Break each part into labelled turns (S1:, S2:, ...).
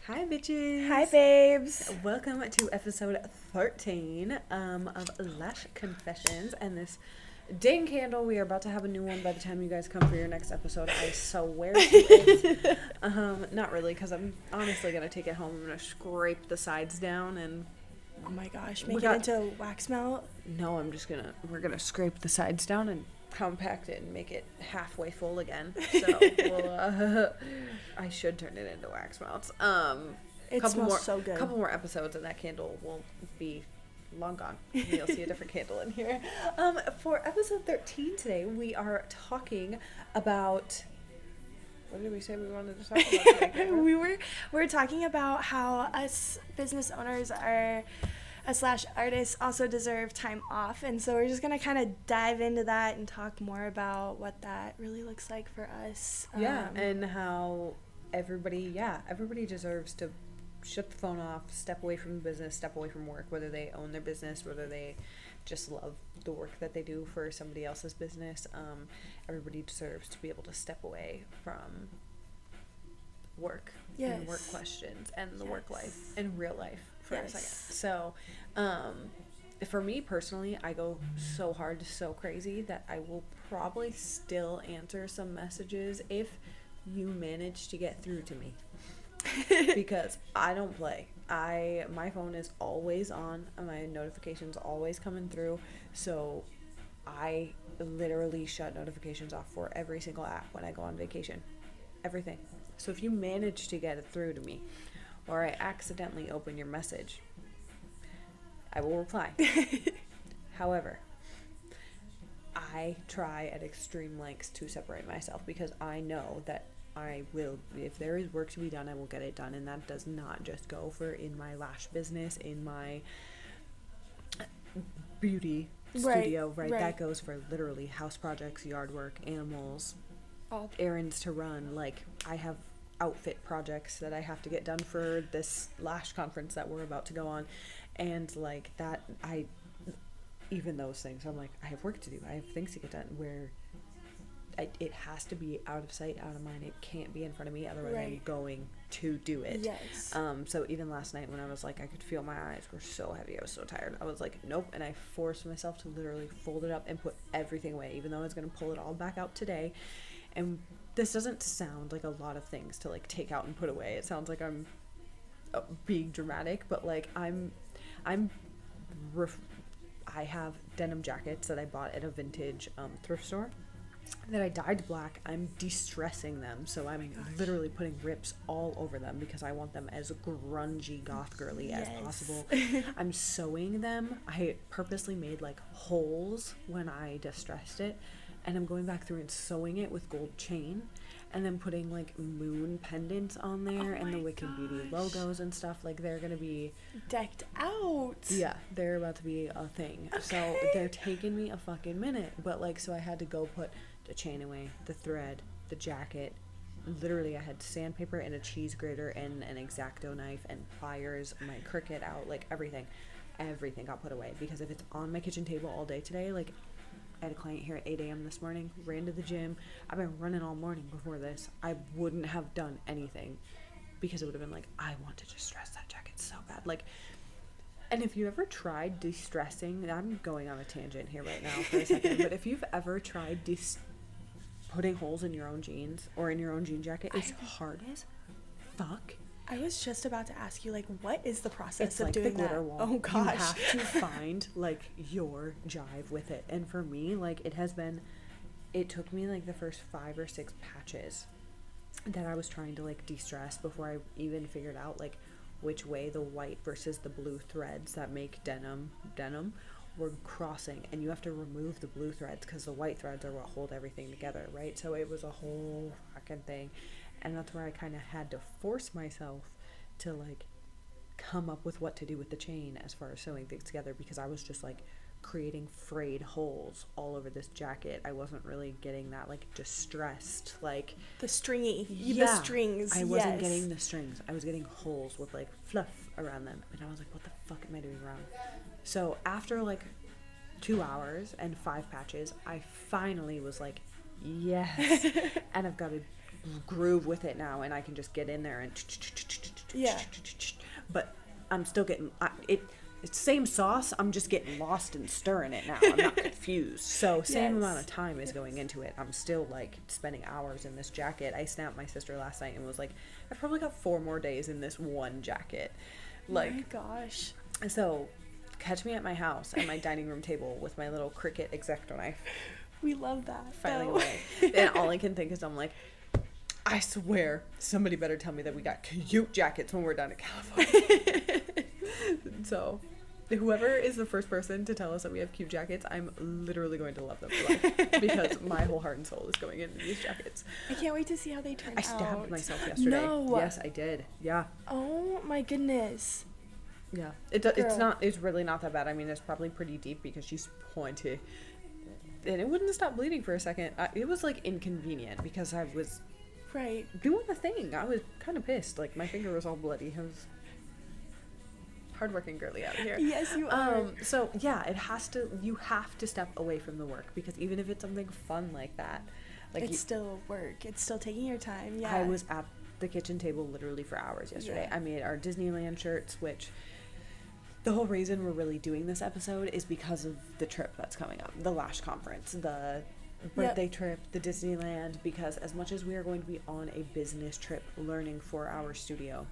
S1: Hi, bitches.
S2: Hi, babes.
S1: Welcome to episode 13 of Lash Confessions. And this dang candle, we are about to have a new one by the time you guys come for your next episode. I swear to it. Not really, because I'm honestly going to take it home. I'm going to scrape the sides down and...
S2: Oh my gosh, make it into wax melt?
S1: No, we're going to scrape the sides down and compact it and make it halfway full again. So I should turn it into wax melts.
S2: It smells so good.
S1: A couple more episodes and that candle will be long gone. You'll see a different candle in here. For episode 13 today, we are talking about... What did we say we wanted to talk about today?
S2: we were talking about how us business owners are / artists also deserve time off, and so we're just gonna kind of dive into that and talk more about what that really looks like for us.
S1: And how everybody deserves to shut the phone off, step away from the business, step away from work, whether they own their business, whether they just love the work that they do for somebody else's business. Everybody deserves to be able to step away from work and work questions and the work life and real life for a second. So for me personally, I go so hard, so crazy that I will probably still answer some messages if you manage to get through to me. Because I don't play. My phone is always on, my notifications always coming through, so I literally shut notifications off for every single app when I go on vacation. Everything. So if you manage to get it through to me, or I accidentally open your message, I will reply. However, I try at extreme lengths to separate myself because I know that I will, if there is work to be done, I will get it done. And that does not just go for in my lash business, in my beauty studio, right? That goes for literally house projects, yard work, animals, errands to run. Like, I have outfit projects that I have to get done for this lash conference that we're about to go on. And like that, even those things, I'm like, I have work to do. I have things to get done where it has to be out of sight, out of mind. It can't be in front of me, otherwise I'm going to do it.
S2: Yes.
S1: So even last night when I was like, I could feel my eyes were so heavy, I was so tired. I was like, nope, and I forced myself to literally fold it up and put everything away, even though I was going to pull it all back out today. And this doesn't sound like a lot of things to like take out and put away. It sounds like I'm being dramatic, but like I have denim jackets that I bought at a vintage thrift store that I dyed black. I'm de-stressing them, so I'm literally putting rips all over them because I want them as grungy goth girly as possible. I'm sewing them. I purposely made like holes when I distressed it, and I'm going back through and sewing it with gold chain and then putting like moon pendants on there and the Wicked Beauty logos and stuff. Like, they're gonna be
S2: decked out.
S1: Yeah, they're about to be a thing. Okay. So they're taking me a fucking minute, but like, so I had to go put the chain away, the thread, the jacket. Literally, I had sandpaper and a cheese grater and an X-Acto knife and pliers, my Cricut out, like everything got put away, because if it's on my kitchen table all day today, like, I had a client here at 8 a.m. this morning, ran to the gym. I've been running all morning before this. I wouldn't have done anything because it would have been like, I want to distress that jacket so bad. Like, and if you ever tried distressing, I'm going on a tangent here right now for a second, but if you've ever tried putting holes in your own jeans or in your own jean jacket, it's hard as fuck.
S2: I was just about to ask you, like, what is the process
S1: it's
S2: of
S1: like
S2: doing
S1: the glitter
S2: that?
S1: wall.
S2: Oh gosh.
S1: You have to find like your jive with it. And for me, like, it took me like the first 5 or 6 patches that I was trying to like de-stress before I even figured out like which way the white versus the blue threads that make denim were crossing. And you have to remove the blue threads because the white threads are what hold everything together, right? So it was a whole fucking thing. And that's where I kind of had to force myself to like come up with what to do with the chain as far as sewing things together, because I was just like creating frayed holes all over this jacket. I wasn't really getting that like distressed, like
S2: the strings.
S1: I wasn't getting the strings. I was getting holes with like fluff around them, and I was like, what the fuck am I doing wrong? So after like 2 hours and 5 patches, I finally was like, yes. And I've got a groove with it now, and I can just get in there and
S2: Yeah.
S1: But I'm still getting it's same sauce. I'm just getting lost in stirring it now. I'm not confused. So same amount of time is going into it. I'm still like spending hours in this jacket. I snapped my sister last night and was like, I've probably got 4 more days in this one jacket. Like,
S2: oh my gosh.
S1: So catch me at my house at my dining room table with my little Cricut X-Acto knife.
S2: We love that.
S1: Filing away. And all I can think is I'm like, I swear somebody better tell me that we got cute jackets when we're down in California. So whoever is the first person to tell us that we have cute jackets, I'm literally going to love them for life, because my whole heart and soul is going into these jackets.
S2: I can't wait to see how they turn out.
S1: I stabbed myself yesterday.
S2: No.
S1: Yes, I did. Yeah.
S2: Oh my goodness.
S1: Yeah. It's really not that bad. I mean, it's probably pretty deep because she's pointy. And it wouldn't stop bleeding for a second. It was like inconvenient because I was doing the thing. I was kind of pissed. Like, my finger was all bloody. I was hardworking girly out here.
S2: Yes, you are.
S1: So yeah, you have to step away from the work, because even if it's something fun like that, like,
S2: it's still work. It's still taking your time. Yeah.
S1: I was at the kitchen table literally for hours yesterday.
S2: Yeah.
S1: I made our Disneyland shirts, which the whole reason we're really doing this episode is because of the trip that's coming up, the Lash conference, the birthday trip, the Disneyland, because as much as we are going to be on a business trip learning for our studio,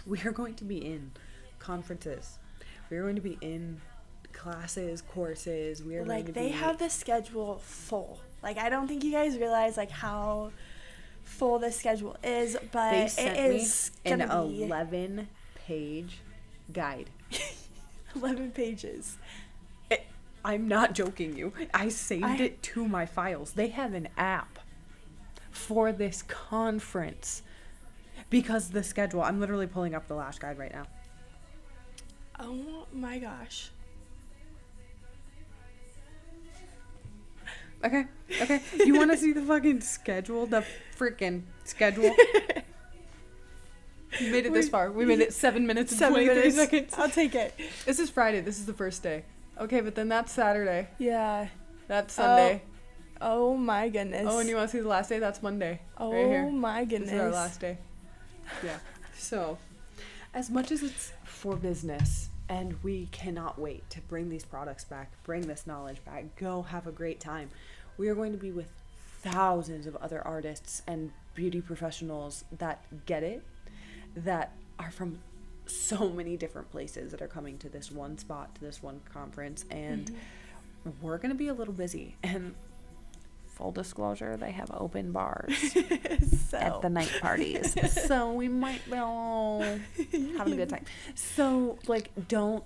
S1: we are going to be in conferences. We're going to be in classes, courses. We are going to
S2: they have the schedule full. Like, I don't think you guys realize like how full the schedule is, but
S1: they
S2: it
S1: sent
S2: is
S1: me an
S2: gonna be
S1: 11-page guide.
S2: 11 pages.
S1: I'm not joking you. I saved it to my files. They have an app for this conference because the schedule. I'm literally pulling up the Lash guide right now.
S2: Oh my gosh.
S1: Okay. You want to see the fucking schedule? The freaking schedule? We made it this far. We made it 7 minutes and 23 seconds.
S2: I'll take it.
S1: This is Friday. This is the first day. Okay, but then that's Saturday.
S2: Yeah.
S1: That's Sunday.
S2: Oh my goodness.
S1: Oh, and you want to see the last day? That's Monday.
S2: Oh
S1: right here.
S2: my goodness.
S1: This is our last day. Yeah. So, as much as it's for business, and we cannot wait to bring these products back, bring this knowledge back, go have a great time, we are going to be with thousands of other artists and beauty professionals that get it, that are from so many different places that are coming to this one spot, to this one conference, and we're going to be a little busy. And full disclosure, they have open bars at the night parties. So we might be all having a good time. So, like, don't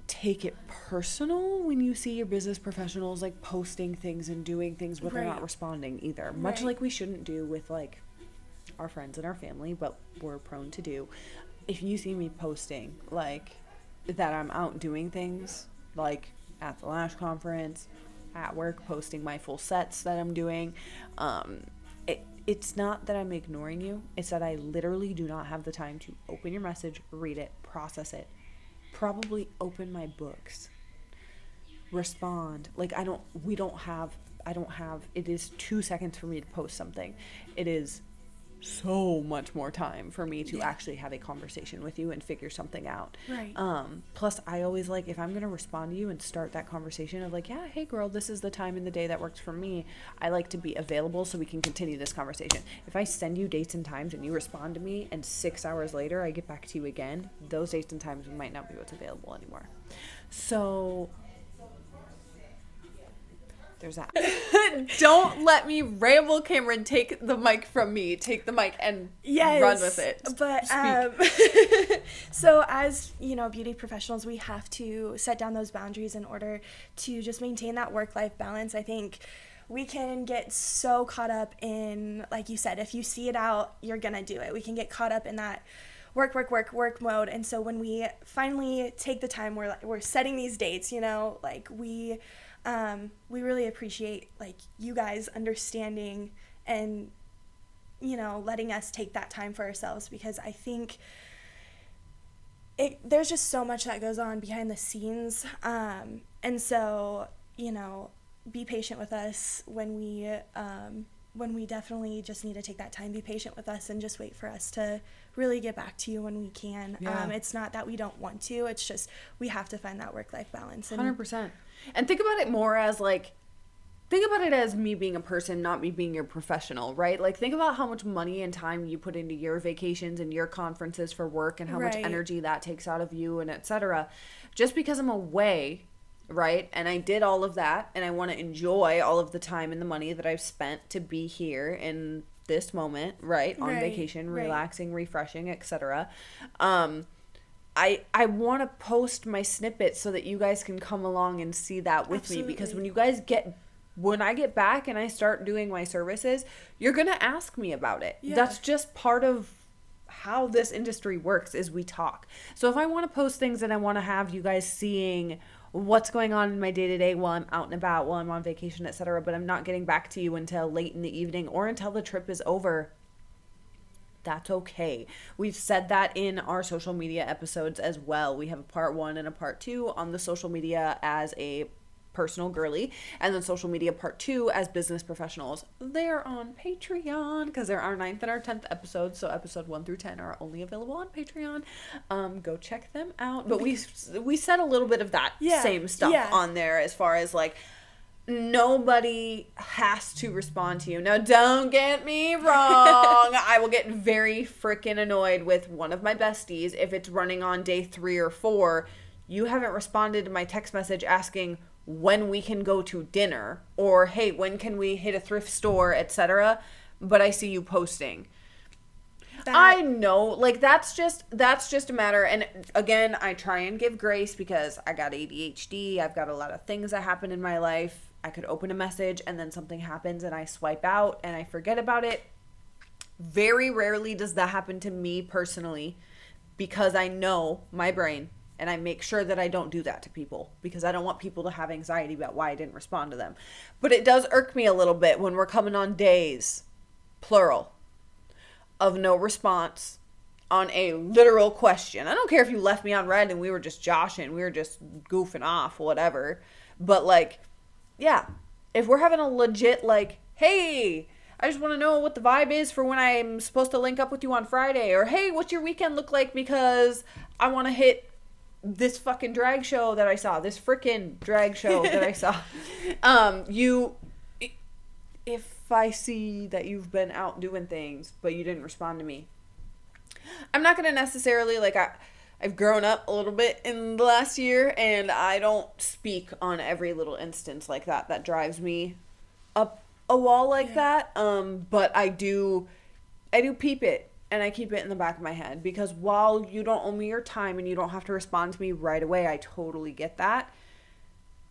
S1: take it personal when you see your business professionals, like, posting things and doing things, but they're not responding either. Much like we shouldn't do with, like, our friends and our family, but we're prone to do. If you see me posting, like, that I'm out doing things, like at the Lash conference, at work, posting my full sets that I'm doing, it's not that I'm ignoring you. It's that I literally do not have the time to open your message, read it, process it, probably open my books, respond. Like, I don't have, it is 2 seconds for me to post something. It is so much more time for me to actually have a conversation with you and figure something out.
S2: Right.
S1: Plus, I always like, if I'm going to respond to you and start that conversation of like, yeah, hey girl, this is the time in the day that works for me, I like to be available so we can continue this conversation. If I send you dates and times and you respond to me and 6 hours later I get back to you again, those dates and times might not be what's available anymore. So there's that. Don't let me ramble, Cameron. Take the mic from me. Take the mic and run with it.
S2: But so as, you know, beauty professionals, we have to set down those boundaries in order to just maintain that work-life balance. I think we can get so caught up in, like you said, if you see it out, you're gonna do it. We can get caught up in that work mode. And so when we finally take the time, we're setting these dates, you know, like we really appreciate, like, you guys understanding and, you know, letting us take that time for ourselves, because I think there's just so much that goes on behind the scenes. And so, you know, be patient with us when we when we definitely just need to take that time, be patient with us, and just wait for us to really get back to you when we can.
S1: Yeah.
S2: It's not that we don't want to, it's just we have to find that work-life balance. And
S3: 100%. And think about it more as like, think about it as me being a person, not me being your professional, right? Like, think about how much money and time you put into your vacations and your conferences for work and how much
S2: Right.
S3: energy that takes out of you and etc. Just because I'm away, right? And I did all of that and I want to enjoy all of the time and the money that I've spent to be here in this moment, right? On
S2: Right,
S3: vacation,
S2: right.
S3: relaxing, refreshing, etc. I want to post my snippets so that you guys can come along and see that with me, because
S2: Absolutely.
S3: when I get back and I start doing my services, you're going to ask me about it.
S2: Yeah.
S3: That's just part of how this industry works, is we talk. So if I want to post things and I want to have you guys seeing what's going on in my day-to-day while I'm out and about, while I'm on vacation, etc., but I'm not getting back to you until late in the evening or until the trip is over, that's okay. We've said that in our social media episodes as well. We have a part 1 and a part 2 on the social media as a personal girly, and then social media part 2 as business professionals. They're on Patreon because they're our 9th and our 10th episodes, so episode 1 through 10 are only available on Patreon. Go check them out. But we said a little bit of that
S2: Yeah,
S3: same stuff
S2: yeah.
S3: on there, as far as like, nobody has to respond to you. Now, don't get me wrong. I will get very freaking annoyed with one of my besties if it's running on day 3 or 4. You haven't responded to my text message asking when we can go to dinner, or hey, when can we hit a thrift store, etc. But I see you posting. I know, like, that's just a matter, and again, I try and give grace because I got ADHD, I've got a lot of things that happen in my life. I could open a message and then something happens and I swipe out and I forget about it. Very rarely does that happen to me personally, because I know my brain, and I make sure that I don't do that to people because I don't want people to have anxiety about why I didn't respond to them. But it does irk me a little bit when we're coming on days, plural, of no response on a literal question. I don't care if you left me on red and we were just joshing, we were just goofing off, whatever. But like, yeah, if we're having a legit like, hey, I just want to know what the vibe is for when I'm supposed to link up with you on Friday, or hey, what's your weekend look like because I want to hit this fucking drag show that I saw, this freaking drag show that I saw. If I see that you've been out doing things, but you didn't respond to me, I'm not going to necessarily, like, I've grown up a little bit in the last year, and I don't speak on every little instance like that. That drives me up a wall like that. But I do peep it, and I keep it in the back of my head, because while you don't owe me your time and you don't have to respond to me right away, I totally get that.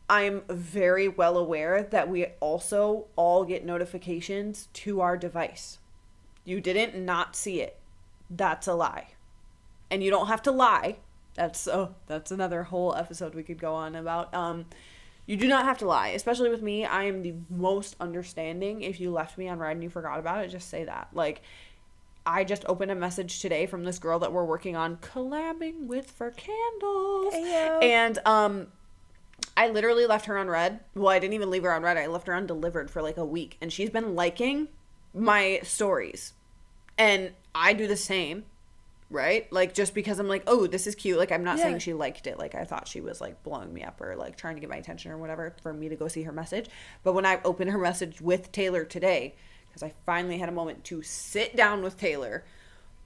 S3: I'm very well aware that we also all get notifications to our device. You didn't not see it. That's a lie. And you don't have to lie. That's another whole episode we could go on about. You do not have to lie, especially with me. I am the most understanding. If you left me on red and you forgot about it, just say that. Like, I just opened a message today from this girl that we're working on collabing with for candles.
S2: Ayo.
S3: And I literally left her on red. Well, I didn't even leave her on red. I left her undelivered for like a week. And she's been liking my stories. And I do the same, right? Like, just because I'm like, oh, this is cute. Like, I'm not saying she liked it. Like, I thought she was like blowing me up or like trying to get my attention or whatever for me to go see her message. But when I opened her message with Taylor today, because I finally had a moment to sit down with Taylor,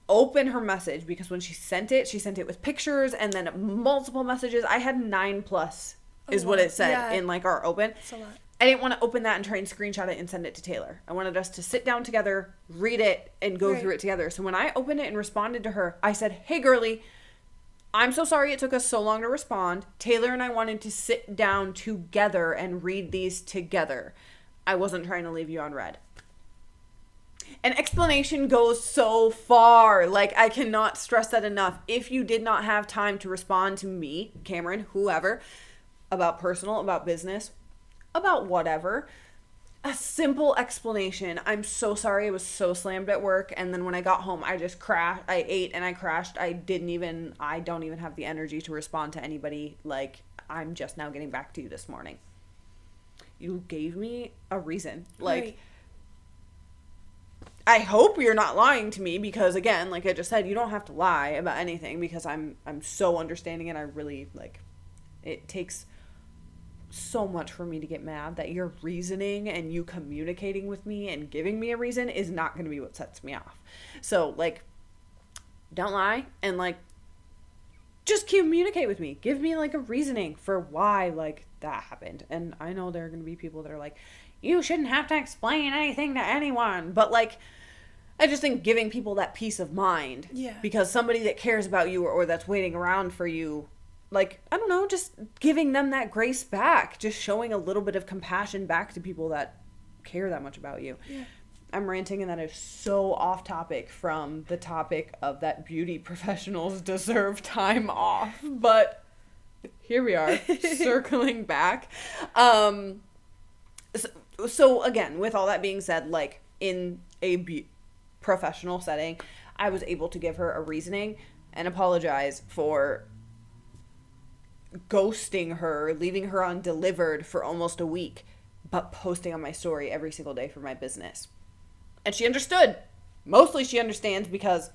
S3: open her message, because when she sent it with pictures and then multiple messages. I had 9+ is what it said in like our open.
S2: That's a lot.
S3: I didn't want to open that and try and screenshot it and send it to Taylor. I wanted us to sit down together, read it, and go through it together. So when I opened it and responded to her, I said, hey, girly, I'm so sorry it took us so long to respond. Taylor and I wanted to sit down together and read these together. I wasn't trying to leave you on red. An explanation goes so far. Like, I cannot stress that enough. If you did not have time to respond to me, Cameron, whoever, about personal, about business, about whatever, a simple explanation. I'm so sorry. I was so slammed at work. And then when I got home, I just crashed. I ate and I crashed. I don't even have the energy to respond to anybody. Like, I'm just now getting back to you this morning. You gave me a reason. Like, I hope you're not lying to me, because again, like I just said, you don't have to lie about anything, because I'm so understanding, and I really, like, it takes so much for me to get mad that your reasoning and you communicating with me and giving me a reason is not going to be what sets me off. So, like, don't lie, and, like, just communicate with me. Give me, like, a reasoning for why, like, that happened. And I know there are going to be people that are like, you shouldn't have to explain anything to anyone. But, like, I just think giving people that peace of mind.
S2: Yeah.
S3: Because somebody that cares about you, or that's waiting around for you, like, I don't know, just giving them that grace back. Just showing a little bit of compassion back to people that care that much about you.
S2: Yeah.
S3: I'm ranting, and that is so off topic from the topic of that beauty professionals deserve time off. But here we are, circling back. So again, with all that being said, like, in a professional setting, I was able to give her a reasoning and apologize for ghosting her, leaving her undelivered for almost a week, but posting on my story every single day for my business. And she understood. Mostly she understands because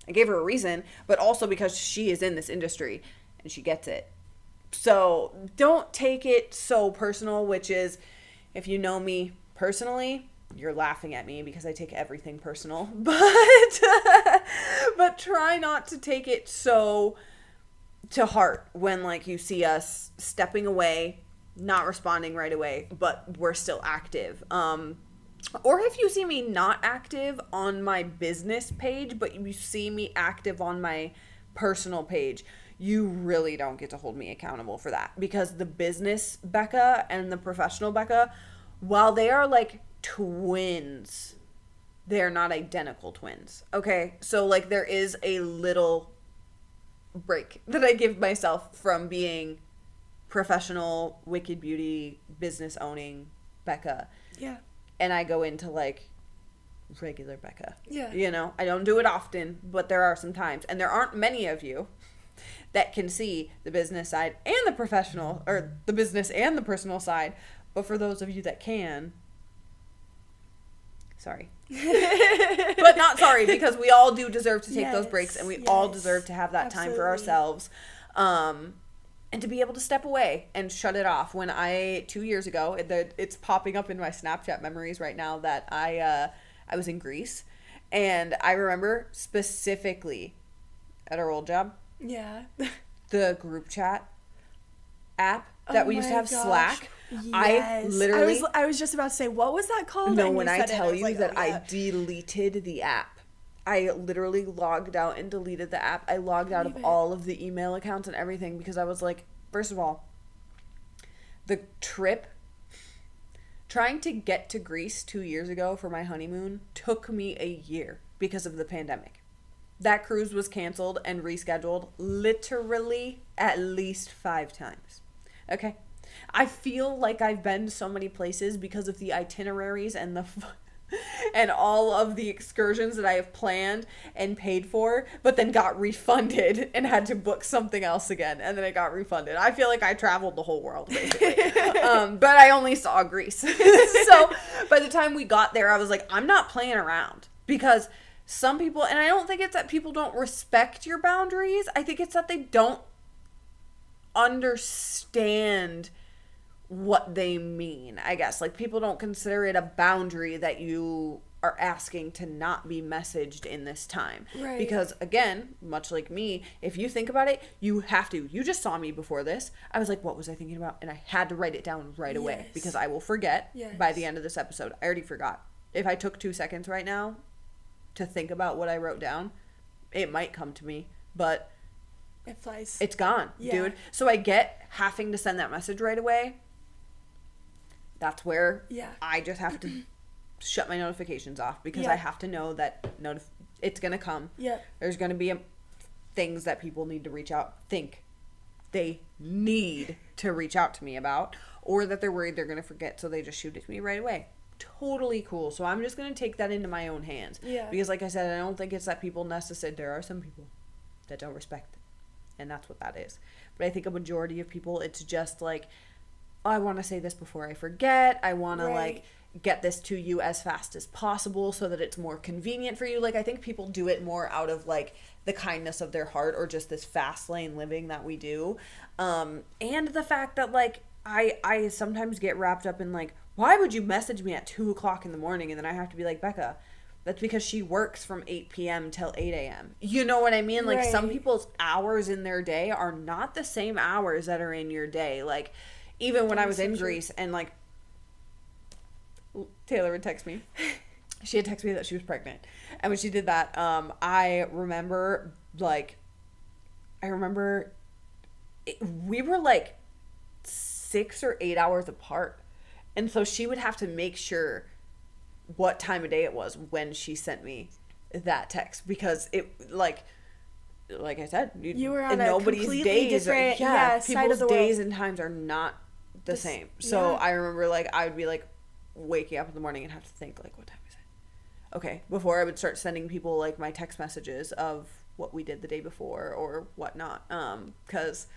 S3: I gave her a reason, but also because she is in this industry and she gets it. So don't take it so personal, which is, if you know me personally, you're laughing at me because I take everything personal. But try not to take it so to heart when, like, you see us stepping away, not responding right away, but we're still active. Or if you see me not active on my business page, but you see me active on my personal page, you really don't get to hold me accountable for that. Because the business Becca and the professional Becca, while they are like twins, they're not identical twins. Okay? So, like, there is a little break that I give myself from being professional, wicked beauty, business owning Becca.
S2: Yeah.
S3: And I go into, like, regular Becca.
S2: Yeah.
S3: You know, I don't do it often, but there are some times. And there aren't many of you that can see the business side and the professional, or the business and the personal side. But for those of you that can, sorry. But not sorry, because we all do deserve to take those breaks, and we all deserve to have that time for ourselves. And to be able to step away and shut it off. When 2 years ago, it's popping up in my Snapchat memories right now that I was in Greece, and I remember specifically at our old job, the group chat app that we used to have, Slack.
S2: Yes. I was just about to say, what was that called?
S3: No, when I tell you that I deleted the app. I literally logged out and deleted the app. I logged out of all of the email accounts and everything, because I was like, first of all, the trip, trying to get to Greece 2 years ago for my honeymoon took me a year because of the pandemic. That cruise was canceled and rescheduled literally at least 5 times. Okay? I feel like I've been so many places because of the itineraries and and all of the excursions that I have planned and paid for, but then got refunded and had to book something else again, and then I got refunded. I feel like I traveled the whole world, basically. But I only saw Greece. So by the time we got there, I was like, I'm not playing around, because some people, and I don't think it's that people don't respect your boundaries. I think it's that they don't understand what they mean, I guess. Like, people don't consider it a boundary that you are asking to not be messaged in this time.
S2: Right.
S3: Because, again, much like me, if you think about it, you have to. You just saw me before this. I was like, what was I thinking about? And I had to write it down right away, because I will forget by the end of this episode. I already forgot. If I took 2 seconds right now to think about what I wrote down, it might come to me, but
S2: it flies.
S3: It's gone, dude. So I get having to send that message right away. That's where I just have to shut my notifications off, because I have to know that it's going to come. Yeah. There's going to be things that people need to reach out, they need to reach out to me about, or that they're worried they're going to forget, so they just shoot it to me right away. Totally cool. So I'm just going to take that into my own hands. Yeah. Because, like I said, I don't think it's that people necessarily, there are some people that don't respect it, and that's what that is. But I think a majority of people, it's just like, oh, I want to say this before I forget. I want to, like, get this to you as fast as possible so that it's more convenient for you. Like, I think people do it more out of like the kindness of their heart or just this fast lane living that we do. And the fact that like I sometimes get wrapped up in like, why would you message me at 2:00 in the morning? And then I have to be like, Becca, that's because she works from 8 p.m. till 8 a.m. You know what I mean? Like, some people's hours in their day are not the same hours that are in your day. Like, even when I was in Greece and like Taylor would text me. She had texted me that she was pregnant. And when she did that, I remember we were like 6 or 8 hours apart. And so she would have to make sure what time of day it was when she sent me that text, because it like I said,
S2: you were on
S3: nobody's
S2: completely
S3: days
S2: different
S3: people's
S2: side of the world.
S3: days and times are not the same. So I remember like I would be like waking up in the morning and have to think like, what time is it? Okay, before I would start sending people like my text messages of what we did the day before or whatnot. Because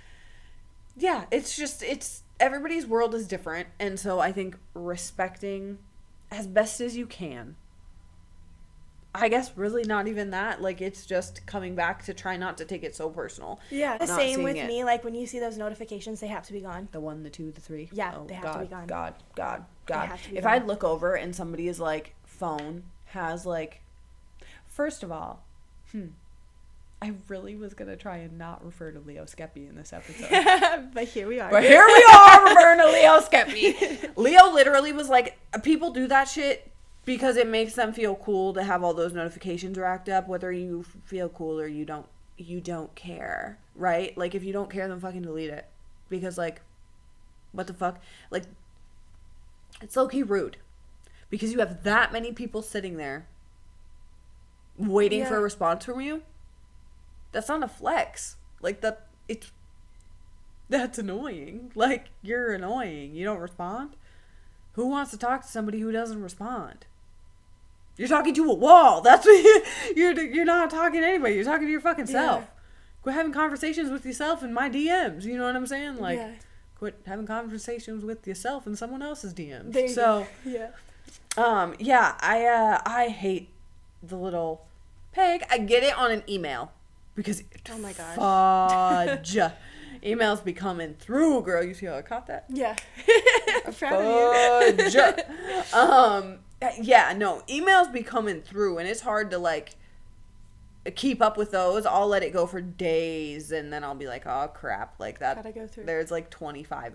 S3: yeah, it's everybody's world is different, and so I think respecting as best as you can. I guess really not even that. Like, it's just coming back to try not to take it so personal.
S2: Yeah, the same with me. Like, when you see those notifications, they have to be gone.
S3: The 1, the 2, the 3.
S2: Yeah, they have to be gone.
S3: God.
S2: They have to be
S3: If
S2: gone.
S3: I look over and somebody's like phone has like, first of all, I really was gonna try and not refer to Leo Skeppy in this episode.
S2: But here we are.
S3: But here we are referring to Leo Skeppy. Leo literally was like, people do that shit because it makes them feel cool to have all those notifications racked up, whether you feel cool or you don't care, right? Like, if you don't care, then fucking delete it. Because, like, what the fuck? Like, it's low-key rude. Because you have that many people sitting there waiting for a response from you. That's not a flex. Like, that's annoying. Like, you're annoying. You don't respond? Who wants to talk to somebody who doesn't respond? You're talking to a wall. That's what you're not talking to anybody. You're talking to your fucking self. Quit having conversations with yourself in my DMs. You know what I'm saying? Like, quit having conversations with yourself in someone else's DMs.
S2: There you go. Yeah.
S3: I hate the little Peg. I get it on an email. Because,
S2: oh my gosh,
S3: fudge. Emails be coming through, girl. You see how I caught that?
S2: Yeah. I'm proud of you.
S3: Yeah, no. Emails be coming through, and it's hard to, like, keep up with those. I'll let it go for days, and then I'll be like, oh, crap. Like, that.
S2: Gotta go through.
S3: There's, like, 25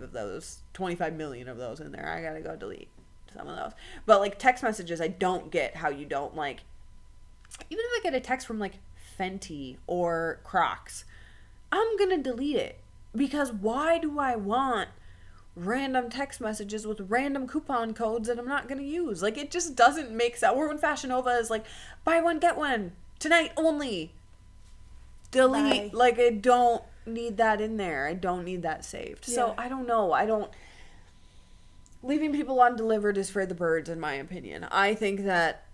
S3: million of those in there. I gotta go delete some of those. But, like, text messages, I don't get how you don't, like, even if I get a text from, like, Fenty or Crocs, I'm gonna delete it, because why do I want random text messages with random coupon codes that I'm not gonna use? Like, it just doesn't make sense. Or when Fashion Nova is like, buy one get one tonight only, delete.
S2: Bye.
S3: Like, I don't need that in there. I don't need that saved. So I don't know. Leaving people undelivered is for the birds, in my opinion. I think that,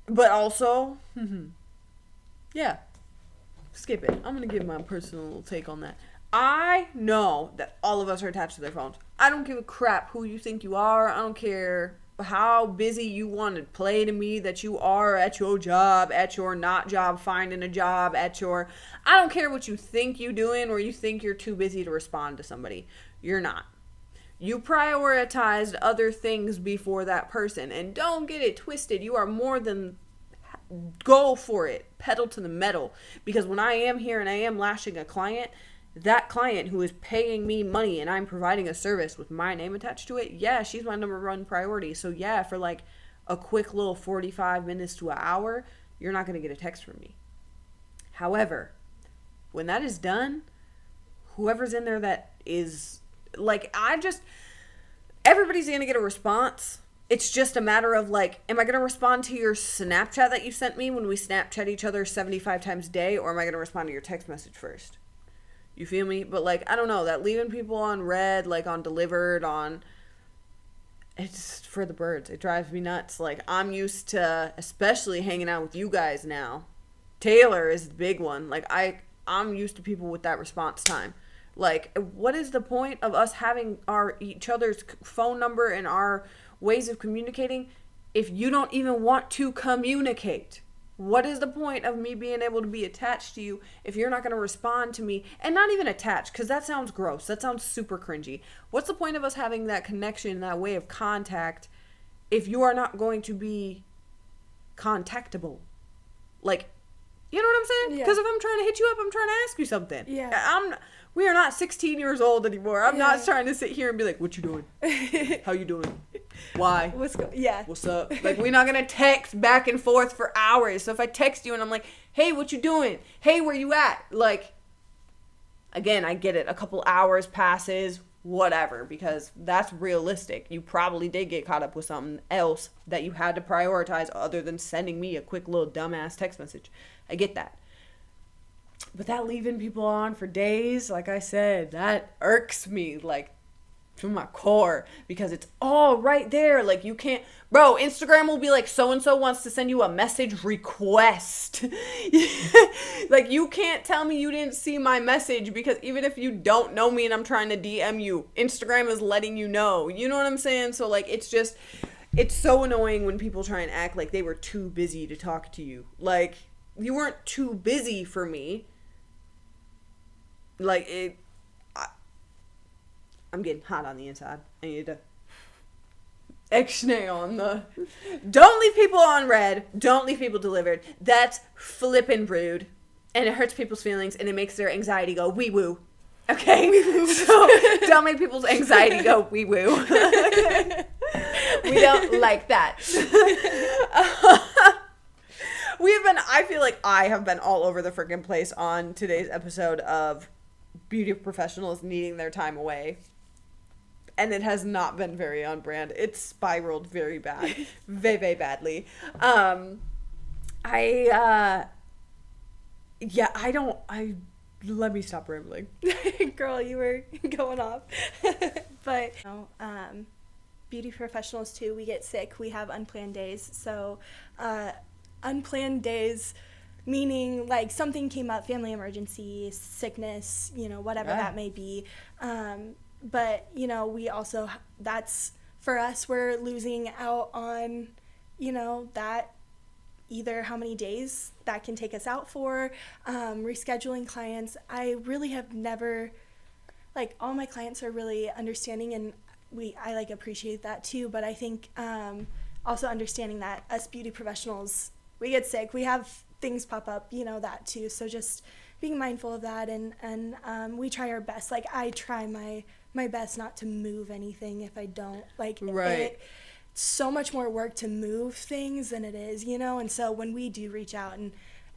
S3: but also yeah, skip it. I'm going to give my personal take on that. I know that all of us are attached to their phones. I don't give a crap who you think you are. I don't care how busy you want to play to me that you are at your job, at your not job, finding a job, at your... I don't care what you think you're doing or you think you're too busy to respond to somebody. You're not. You prioritized other things before that person. And don't get it twisted. You are more than... Go for it. Pedal to the metal. Because when I am here and I am lashing a client, that client who is paying me money and I'm providing a service with my name attached to it, yeah, she's my number one priority. So yeah, for like a quick little 45 minutes to an hour, you're not going to get a text from me. However, when that is done, whoever's in there that is like, everybody's going to get a response. It's just a matter of, like, am I going to respond to your Snapchat that you sent me when we Snapchat each other 75 times a day, or am I going to respond to your text message first? You feel me? But, like, I don't know. That leaving people on red, like, on delivered, on... It's for the birds. It drives me nuts. Like, I'm used to, especially hanging out with you guys now. Taylor is the big one. Like, I'm used to people with that response time. Like, what is the point of us having each other's phone number and our ways of communicating if you don't even want to communicate? What is the point of me being able to be attached to you if you're not going to respond to me? And not even attached, because that sounds gross. That sounds super cringy. What's the point of us having that connection, that way of contact, if you are not going to be contactable? Like, you know what I'm saying?
S2: Yeah.
S3: Because if I'm trying to hit you up, I'm trying to ask you something.
S2: Yeah.
S3: We are not 16 years old anymore. I'm
S2: Yeah.
S3: not trying to sit here and be like, what you doing? How you doing? Why?
S2: Yeah.
S3: What's up? Like, we're not gonna text back and forth for hours. So if I text you and I'm like, hey, what you doing? Hey, where you at? Like, again, I get it. A couple hours passes, whatever, because that's realistic. You probably did get caught up with something else that you had to prioritize other than sending me a quick little dumbass text message. I get that. But that leaving people on for days, like I said, that irks me, like, to my core, because it's all right there. Like, you can't, bro, Instagram will be like, so-and-so wants to send you a message request. Like, you can't tell me you didn't see my message, because even if you don't know me and I'm trying to DM you, Instagram is letting you know. You know what I'm saying? So, like, it's so annoying when people try and act like they were too busy to talk to you. Like, you weren't too busy for me. Like, I'm getting hot on the inside. I need to X-nay on the... Don't leave people on red. Don't leave people delivered. That's flippin' rude. And it hurts people's feelings, and it makes their anxiety go wee-woo. Okay? So, don't make people's anxiety go wee-woo. We don't like that. I feel like I have been all over the freaking place on today's episode of beauty professionals needing their time away. And it has not been very on brand. It's spiraled very bad. Very badly. Let me stop rambling.
S2: Girl, you were going off. But, beauty professionals too, we get sick. We have unplanned days. So, unplanned days, meaning like something came up, family emergency, sickness, whatever that may be. But, we also, that's, for us, we're losing out on, that either how many days that can take us out for, rescheduling clients. I really have never, like, all my clients are really understanding, and I like appreciate that too. But I think also understanding that us beauty professionals, we get sick, we have things pop up, that too. So just being mindful of that, and we try our best. Like, I try my best not to move anything if I don't. Like,
S3: right.
S2: It's so much more work to move things than it is, and so when we do reach out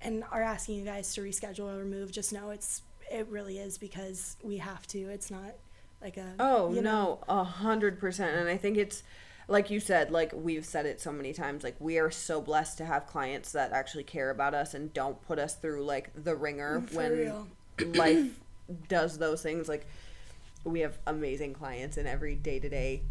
S2: and are asking you guys to reschedule or move, just know it really is because we have to. It's not like a...
S3: Oh, no, 100%. And I think it's, like you said, like we've said it so many times, like we are so blessed to have clients that actually care about us and don't put us through like the ringer when
S2: real.
S3: Life does those things. Like, we have amazing clients in every day-to-day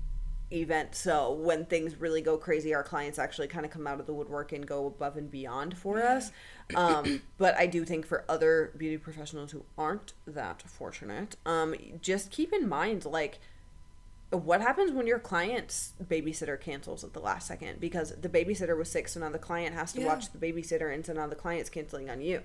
S3: event. So when things really go crazy, our clients actually kind of come out of the woodwork and go above and beyond for us. But I do think for other beauty professionals who aren't that fortunate, just keep in mind, like, what happens when your client's babysitter cancels at the last second because the babysitter was sick, so now the client has to watch the babysitter, and so now the client's canceling on you.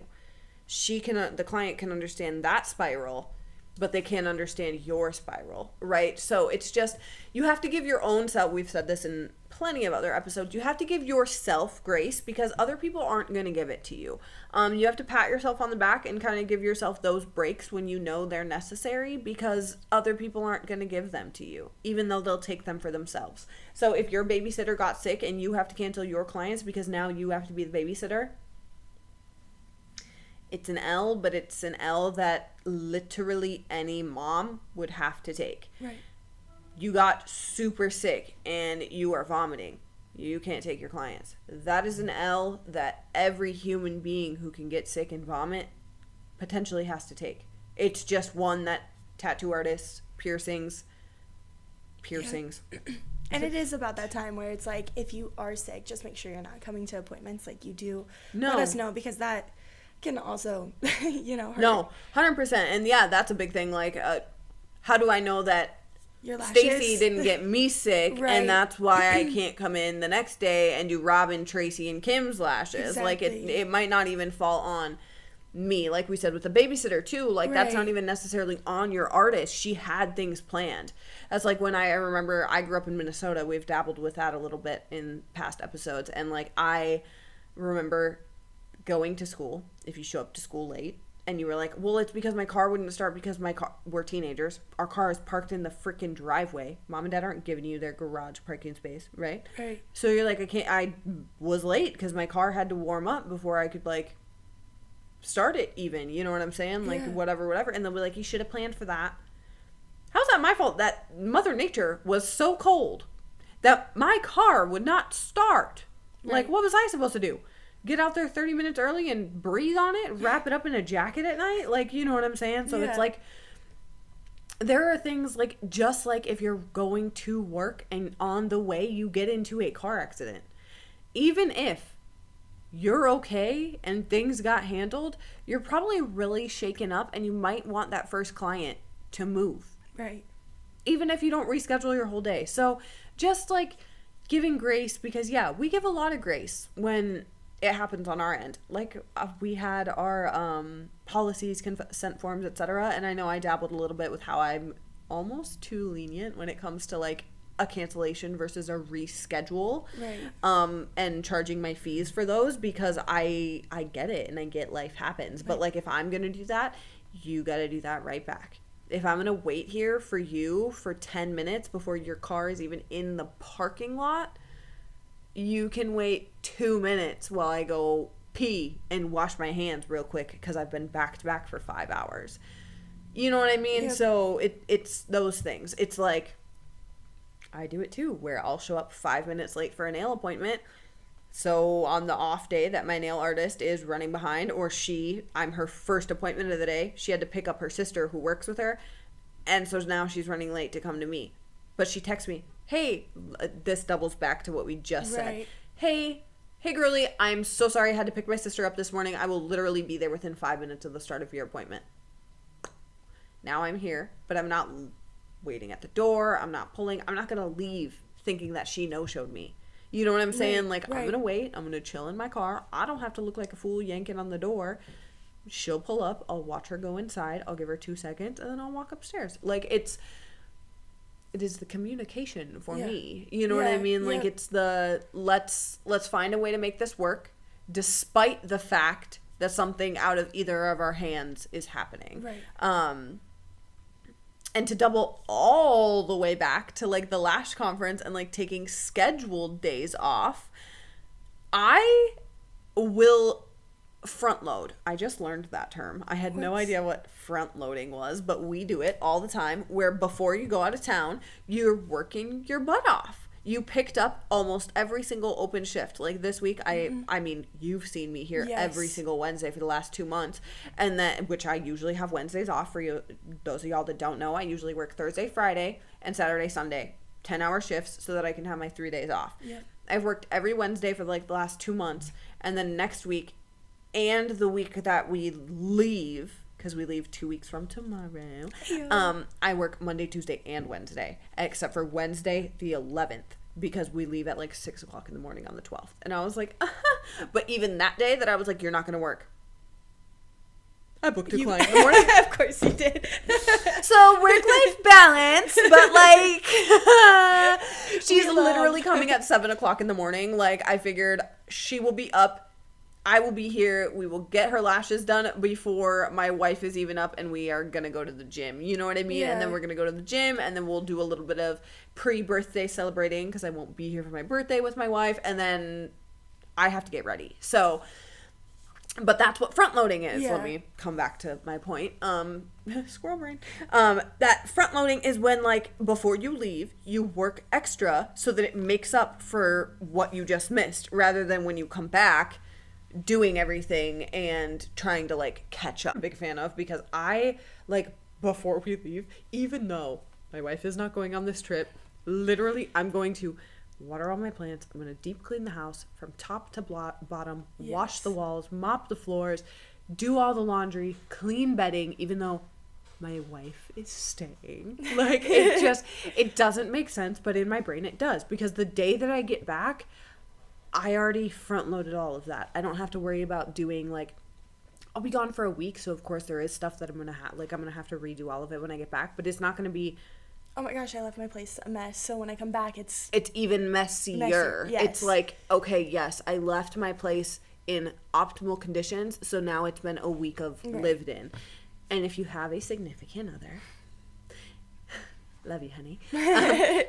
S3: The client can understand that spiral, but they can't understand your spiral, right? So it's just, you have to give your own self, we've said this in plenty of other episodes, you have to give yourself grace because other people aren't going to give it to you. You have to pat yourself on the back and kind of give yourself those breaks when you know they're necessary because other people aren't going to give them to you, even though they'll take them for themselves. So if your babysitter got sick and you have to cancel your clients because now you have to be the babysitter, it's an L, but it's an L that literally any mom would have to take.
S2: Right.
S3: You got super sick and you are vomiting. You can't take your clients. That is an L that every human being who can get sick and vomit potentially has to take. It's just one that tattoo artists, piercings.
S2: Yeah. And it is about that time where it's like, if you are sick, just make sure you're not coming to appointments. Like, you do let us know because that can also, hurt.
S3: No, 100%. And yeah, that's a big thing. Like, how do I know that
S2: Your lashes.
S3: Stacy didn't get me sick,
S2: Right.
S3: and that's why I can't come in the next day and do Robin, Tracy, and Kim's lashes. Like,
S2: Exactly.
S3: it might not even fall on me. Like we said with the babysitter, too. Like, that's not
S2: Right.
S3: even necessarily on your artist. She had things planned. That's like when I remember I grew up in Minnesota. We've dabbled with that a little bit in past episodes. And, like, I remember going to school, if you show up to school late, and you were like, well, it's because my car wouldn't start because we're teenagers. Our car is parked in the freaking driveway. Mom and dad aren't giving you their garage parking space, right?
S2: Right.
S3: So you're like, I was late because my car had to warm up before I could, like, start it even. You know what I'm saying? Like,
S2: Yeah.
S3: whatever. And they'll be like, you should have planned for that. How's that my fault that Mother Nature was so cold that my car would not start? Like,
S2: Right.
S3: what was I supposed to do? Get out there 30 minutes early and breathe on it? Wrap it up in a jacket at night? Like, you know what I'm saying? So it's
S2: Yeah.
S3: like, there are things like, just like if you're going to work and on the way you get into a car accident, even if you're okay and things got handled, you're probably really shaken up and you might want that first client to move,
S2: Right.
S3: even if you don't reschedule your whole day. So just like giving grace, because yeah, we give a lot of grace when it happens on our end. Like we had our policies, consent forms, etc. And I know I dabbled a little bit with how I'm almost too lenient when it comes to like a cancellation versus a reschedule,
S2: Right.
S3: and charging my fees for those, because I get it and I get life happens. But like if I'm gonna do that, you gotta do that right back. If I'm gonna wait here for you for 10 minutes before your car is even in the parking lot, you can wait 2 minutes while I go pee and wash my hands real quick because I've been back to back for 5 hours. You know what I mean?
S2: Yep.
S3: So it's those things. It's like, I do it too, where I'll show up 5 minutes late for a nail appointment. So on the off day that my nail artist is running behind, or I'm her first appointment of the day, she had to pick up her sister who works with her. And so now she's running late to come to me. But she texts me, hey, this doubles back to what we just said.
S2: Right.
S3: Hey girly, I'm so sorry I had to pick my sister up this morning. I will literally be there within 5 minutes of the start of your appointment. Now I'm here, but I'm not waiting at the door. I'm not going to leave thinking that she no-showed me. You know what I'm saying?
S2: Right,
S3: Like,
S2: right.
S3: I'm going to wait. I'm going to chill in my car. I don't have to look like a fool yanking on the door. She'll pull up. I'll watch her go inside. I'll give her 2 seconds, and then I'll walk upstairs. Like, it is the communication for
S2: Yeah.
S3: me. You know what I
S2: Yeah,
S3: mean? Like,
S2: yeah.
S3: it's the let's find a way to make this work, despite the fact that something out of either of our hands is happening.
S2: Right.
S3: And to double all the way back to like the lash conference and like taking scheduled days off, I will front load. I just learned that term. I had no
S2: What's-
S3: idea what front loading was, but we do it all the time, where before you go out of town, you're working your butt off. You picked up almost every single open shift. Like this week, I mean, you've seen me here
S2: Yes.
S3: every single Wednesday for the last 2 months, and then, which I usually have Wednesdays off. For you, those of y'all that don't know, I usually work Thursday, Friday, and Saturday, Sunday, 10-hour shifts so that I can have my 3 days off.
S2: Yep.
S3: I've worked every Wednesday for like the last 2 months, and then next week and the week that we leave, because we leave 2 weeks from tomorrow,
S2: Yeah.
S3: I work Monday, Tuesday, and Wednesday, except for Wednesday the 11th, because we leave at like 6 o'clock in the morning on the 12th. And I was like, but even that day that I was like, you're not going to work, I booked a client in the morning.
S2: Of course you did.
S3: So work-life balance, but like she's
S2: We love-
S3: literally coming at 7 o'clock in the morning. Like, I figured she will be up, I will be here, we will get her lashes done before my wife is even up, and we are gonna go to the gym. You know what I mean? And then
S2: Yeah.
S3: we're gonna go to the gym, and then we'll do a little bit of pre-birthday celebrating, because I won't be here for my birthday with my wife, and then I have to get ready. So, but that's what front loading is.
S2: Yeah.
S3: Let me come back to my point. Squirrel brain. That front loading is when, like, before you leave, you work extra so that it makes up for what you just missed, rather than when you come back doing everything and trying to like catch up. I'm a big fan of, because I like, before we leave, even though my wife is not going on this trip, literally I'm going to water all my plants, I'm going to deep clean the house from top to bottom, wash
S2: Yes.
S3: the walls, mop the floors, do all the laundry, clean bedding, even though
S1: my wife is staying. Like, it doesn't make sense, but in my brain it does. Because the day that I get back, I already front loaded all of that. I don't have to worry about doing, like, I'll be gone for a week, so of course there is stuff that I'm going to have, like, I'm going to have to redo all of it when I get back, but it's not going to be...
S2: Oh my gosh, I left my place a mess, so when I come back, it's
S3: even messier.
S2: Yes.
S3: It's like, okay, yes, I left my place in optimal conditions, so now it's been a week of lived in. And if you have a significant other, love you, honey,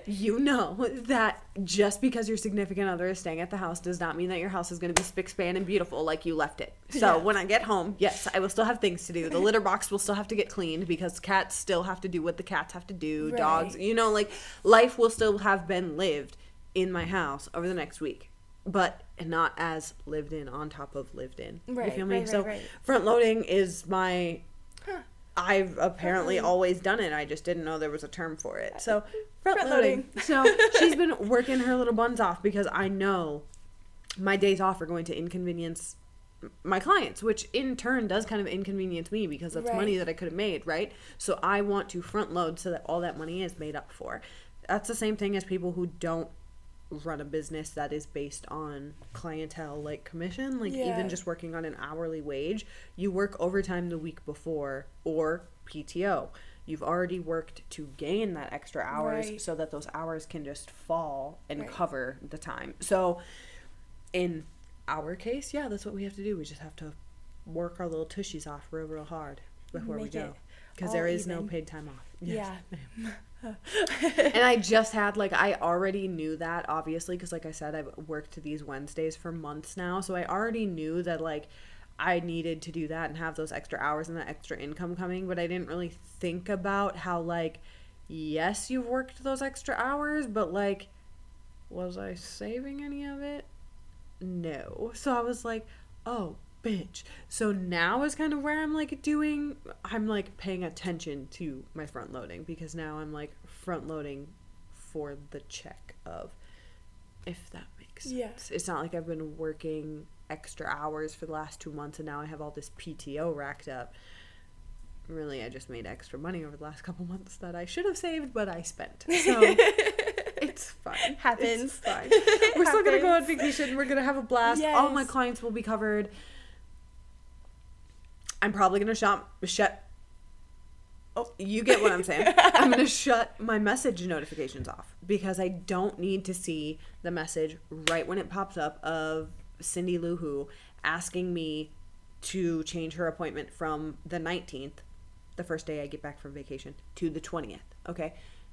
S3: you know that just because your significant other is staying at the house does not mean that your house is going to be spick, span, and beautiful like you left it. So when I get home, yes, I will still have things to do. The litter box will still have to get cleaned because cats still have to do what the cats have to do.
S2: Right.
S3: Dogs, you know, like, life will still have been lived in my house over the next week. But not as lived in on top of lived in.
S2: Right,
S3: You feel me?
S2: right,
S3: So
S2: right.
S3: front loading is my... I've apparently always done it. I just didn't know there was a term for it. So front loading. So she's been working her little buns off because I know my days off are going to inconvenience my clients, which in turn does kind of inconvenience me because that's money that I could have made, right? So I want to front load so that all that money is made up for. That's the same thing as people who don't run a business that is based on clientele, like commission, like even just working on an hourly wage. You work overtime the week before or PTO. You've already worked to gain that extra hours so that those hours can just fall and cover the time. So in our case, yeah, that's what we have to do. We just have to work our little tushies off real hard before we go, because there is no paid time off. Yes.
S2: Yeah.
S3: And I just had, like, I already knew that, obviously, because, like I said, I've worked these Wednesdays for months now, so I already knew that, like, I needed to do that and have those extra hours and that extra income coming, but I didn't really think about how, like, yes, you've worked those extra hours, but, like, was I saving any of it? No. So I was like, oh, bitch. So now is kind of where I'm like paying attention to my front loading, because now I'm like front loading for the check of, if that makes sense.
S2: Yeah.
S3: It's not like I've been working extra hours for the last 2 months and now I have all this PTO racked up. Really, I just made extra money over the last couple months that I should have saved, but I spent. So it's fine.
S2: Happens.
S3: It's fine. We're still gonna go on vacation. We're gonna have a blast.
S2: Yes.
S3: All my clients will be covered. I'm probably gonna shut. Oh, you get what I'm saying. I'm gonna shut my message notifications off because I don't need to see the message right when it pops up of Cindy Lou Who asking me to change her appointment from the 19th, the first day I get back from vacation, to the 20th. Okay.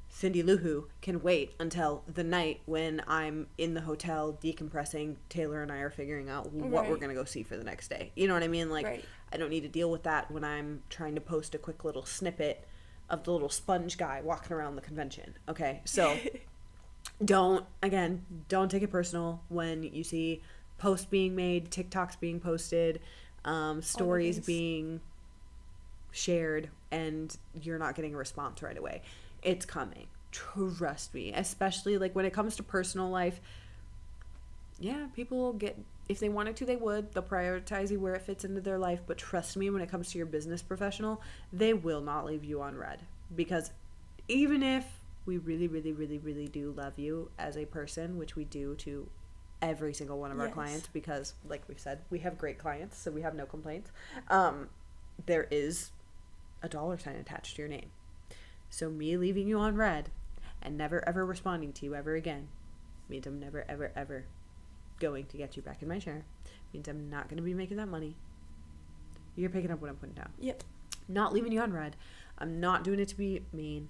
S3: Cindy Lou Who can wait until the night when I'm in the hotel decompressing. Taylor and I are figuring out what we're going to go see for the next day. You know what I mean? Like, I don't need to deal with that when I'm trying to post a quick little snippet of the little sponge guy walking around the convention. Okay. So don't take it personal when you see posts being made, TikToks being posted, stories being shared, and you're not getting a response right away. It's coming. Trust me. Especially, like, when it comes to personal life, yeah, people will get, if they wanted to, they would. They'll prioritize you where it fits into their life. But trust me, when it comes to your business professional, they will not leave you on red. Because even if we really, really, really, really do love you as a person, which we do to every single one of our clients, because, like we've said, we have great clients, so we have no complaints. There is a $ sign attached to your name. So me leaving you on red and never ever responding to you ever again means I'm never ever ever going to get you back in my chair. Means I'm not going to be making that money. You're picking up what I'm putting down.
S2: Yep.
S3: Not leaving you on red. I'm not doing it to be mean.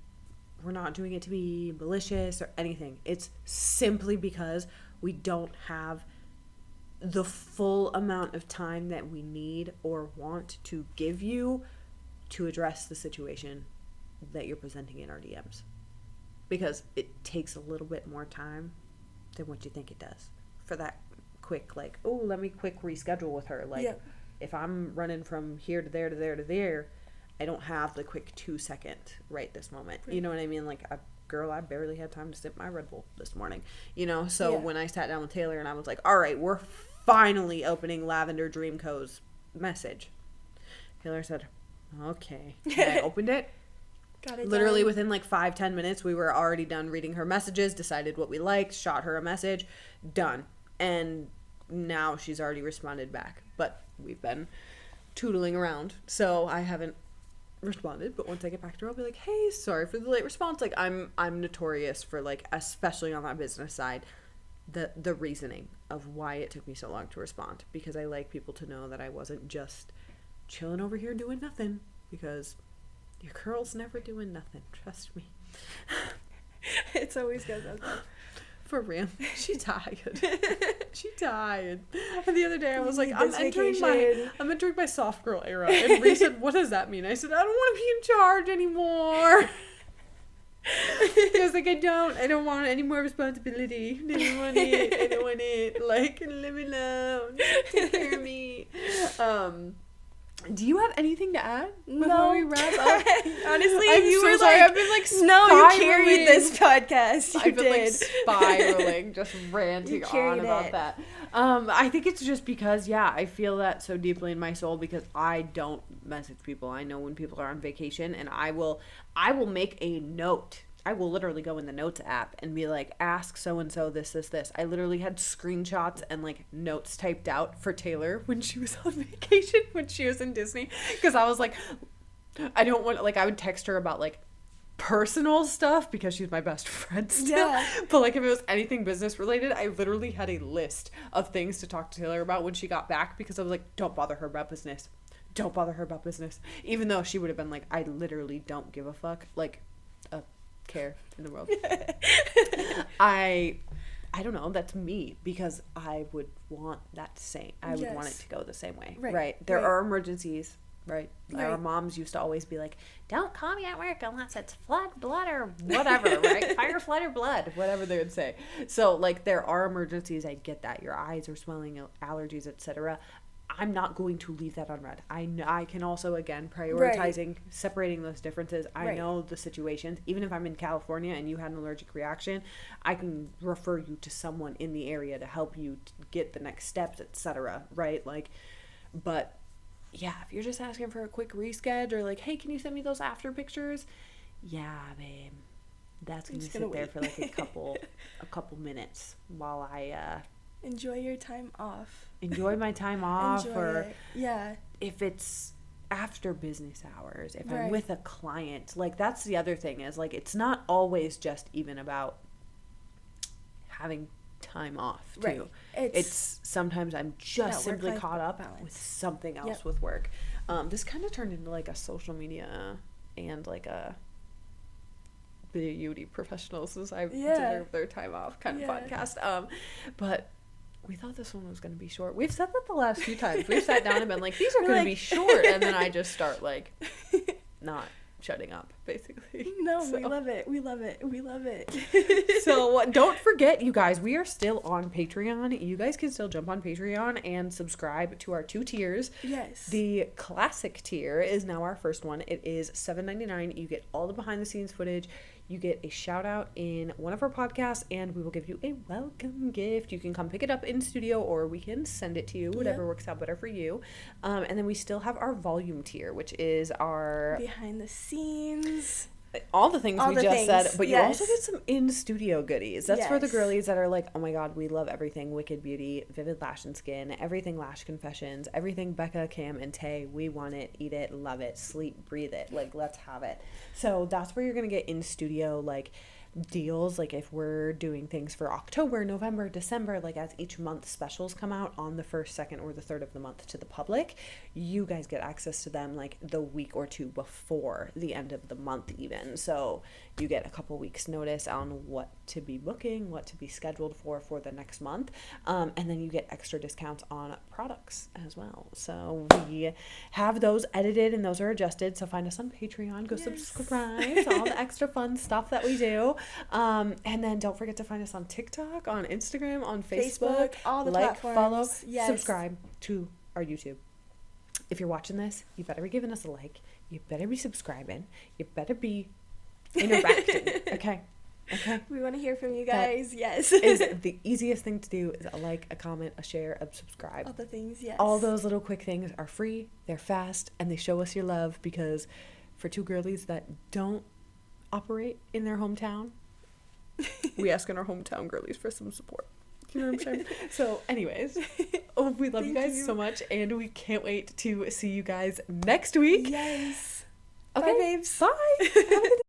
S3: We're not doing it to be malicious or anything. It's simply because we don't have the full amount of time that we need or want to give you to address the situation that you're presenting in our DMs, because it takes a little bit more time than what you think it does for that quick, like, oh, let me quick reschedule with her. Like, if I'm running from here to there to there to there, I don't have the quick 2-second right this moment. You know what I mean? Like, I barely had time to sip my Red Bull this morning, you know? So when I sat down with Taylor and I was like, all right, we're finally opening Lavender Dream Co's message, Taylor said,
S1: okay. And I opened it.
S2: Got it
S1: Literally
S2: done.
S1: within like 5-10 minutes, we were already done reading her messages, decided what we liked, shot her a message, done. And now she's already responded back. But we've been tootling around, so I haven't responded. But once I get back to her, I'll be like, hey, sorry for the late response. Like, I'm notorious for, like, especially on that business side, the reasoning of why it took me so long to respond. Because I like people to know that I wasn't just chilling over here doing nothing. Because your girl's never doing nothing. Trust me.
S2: It's always goes okay.
S1: For real. She tired. She tired. And the other day I was like,
S2: Need
S1: I'm
S2: this
S1: entering
S2: vacation.
S1: my soft girl era. And Ree said, what does that mean? I said, I don't want to be in charge anymore. I was like, I don't want any more responsibility. I don't want it. Like, leave me alone. Take care of me. Do you have anything to add before we wrap up?
S2: Honestly,
S1: I'm
S2: you
S1: so
S2: were
S1: sorry.
S2: like,
S1: I've been like
S2: no, you
S1: spiraling.
S2: carried this podcast. You
S1: I've been like
S2: did.
S1: spiraling, just ranting
S2: You
S1: on
S2: carried
S1: about
S2: it.
S1: that. I think it's just because, yeah, I feel that so deeply in my soul because I don't message people. I know when people are on vacation, and I will make a note. I will literally go in the notes app and be like, ask so-and-so this. I literally had screenshots and like notes typed out for Taylor when she was on vacation, when she was in Disney. Because I was like, I don't want, like, I would text her about like personal stuff because she's my best friend still.
S2: Yeah.
S1: But like if it was anything business related, I literally had a list of things to talk to Taylor about when she got back because I was like, don't bother her about business. Don't bother her about business. Even though she would have been like, I literally don't give a fuck. Like, care in the world. I don't know, that's me because I would want that same. I would want it to go the same way. Right. There are emergencies, right? Our moms used to always be like, don't call me at work unless it's flood, blood, or whatever, right? Fire, flood, or blood, whatever they would say. So like there are emergencies. I get that. Your eyes are swelling, allergies, etc. I'm not going to leave that unread. I can also, again, prioritizing, separating those differences. I know the situations. Even if I'm in California and you had an allergic reaction, I can refer you to someone in the area to help you get the next steps, etc. Right? Like, but yeah, if you're just asking for a quick reschedule or like, hey, can you send me those after pictures? Yeah, babe. That's going to sit there for like a couple minutes while I
S2: enjoy your time off.
S1: Enjoy my time off.
S2: Yeah.
S1: If it's after business hours, if I'm with a client, like that's the other thing is like it's not always just even about having time off too. It's sometimes I'm just simply caught up with something else with work. This kind of turned into like a social media and like a beauty professionals as I deserve their time off kind of podcast. But we thought this one was going to be short. We've said that the last few times. We've sat down and been like, these are going to be short. And then I just start like not shutting up, basically.
S2: No,
S1: so.
S2: We love it. We love it. We love it.
S1: So don't forget, you guys, we are still on Patreon. You guys can still jump on Patreon and subscribe to our 2 tiers.
S2: Yes.
S1: The classic tier is now our first one. It is $7.99. You get all the behind the scenes footage. You get a shout out in one of our podcasts, and we will give you a welcome gift. You can come pick it up in studio, or we can send it to you, whatever works out better for you. And then we still have our volume tier, which is our
S2: behind the scenes.
S1: All the things we just said, but you also get some in-studio goodies. That's for the girlies that are like, oh my god, we love everything Wicked Beauty, Vivid Lash and Skin, everything Lash Confessions, everything Becca, Cam, and Tay. We want it, eat it, love it, sleep, breathe it. Like, let's have it. So that's where you're going to get in-studio, like, deals. Like, if we're doing things for October, November, December, like, as each month specials come out on the 1st, 2nd, or the 3rd of the month to the public, you guys get access to them, like, the week or 2 before the end of the month even. So you get a couple weeks notice on what to be booking, what to be scheduled for the next month. And then you get extra discounts on products as well. So we have those edited and those are adjusted. So find us on Patreon. Go subscribe to all the extra fun stuff that we do. And then don't forget to find us on TikTok, on Instagram, on Facebook.
S2: All the platforms.
S1: Follow, subscribe to our YouTube. If you're watching this, you better be giving us a like. You better be subscribing. You better be interacting. Okay? Okay.
S2: We want to hear from you guys. Yes.
S1: Is the easiest thing to do is a like, a comment, a share, a subscribe.
S2: All the things, yes.
S1: All those little quick things are free, they're fast, and they show us your love, because for two girlies that don't operate in their hometown, we ask in our hometown girlies for some support. You know what I'm saying? So anyways, we love you
S2: Thank
S1: guys
S2: you.
S1: so much, and we can't wait to see you guys next week.
S2: Yes.
S1: Okay.
S2: Bye, babes.
S1: Bye. Have a good day.